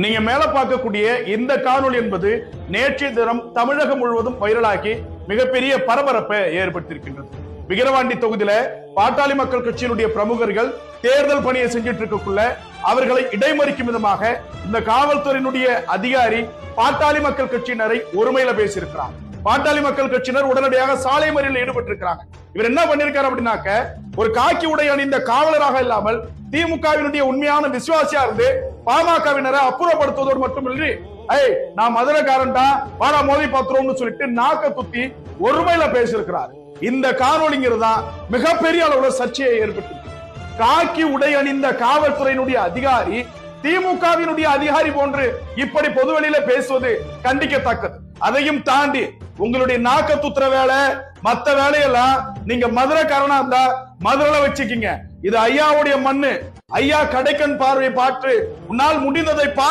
நீங்க மேல பார்க்கக்கூடிய இந்த காணொளி என்பது நேற்றைய தினம் தமிழகம் முழுவதும் வைரலாகி மிகப்பெரிய பரபரப்பை ஏற்படுத்தியிருக்கின்றது. விக்கிரவாண்டி தொகுதியில பாட்டாளி மக்கள் கட்சியினுடைய பிரமுகர்கள் தேர்தல் பணியை செஞ்சிட்டு இருக்கக்குள்ள அவர்களை இடைமறிக்கும் விதமாக இந்த காவல்துறையினுடைய அதிகாரி பாட்டாளி மக்கள் கட்சியினரை ஒருமையில பேசியிருக்கிறார். பாட்டாளி மக்கள் கட்சியினர் உடனடியாக சாலை மறியலில் ஈடுபட்டிருக்கிறாங்க. இவர் என்ன பண்ணிருக்காரு அப்படின்னாக்க, ஒரு காக்கி உடை அணிந்த காவலராக இல்லாமல் திமுகவினுடைய உண்மையான விசுவாசியா இருந்து பாமகவினரை அப்புறப்படுத்துவதோடு மட்டுமின்றி, நான் மதுரைக்காரன்டா வாடா மோதி பாத்துறோம்னு சொல்லிட்டு நாக்க துத்தி ஒருமையில பேசியிருக்கிறார். இந்த காணொலிங்கிறதா மிகப்பெரிய அளவுல சர்ச்சையை ஏற்பட்டு, காக்கி உடை அணிந்த காவல்துறையினுடைய அதிகாரி திமுகவினுடைய அதிகாரி போன்று இப்படி பொதுவெளியில பேசுவது கண்டிக்கத்தக்கது. அதையும் தாண்டி உங்களுடைய நாக்க துத்துற வேலை, மத்த வேலையெல்லாம் நீங்க மதுரைக்காரனா இருந்தா மதுரையில வச்சுக்கீங்க. இது ஐயாவுடைய மண்ணு. ஐயா கடைக்கண் பார்வை பாற்று, உன்னால் முடிந்ததை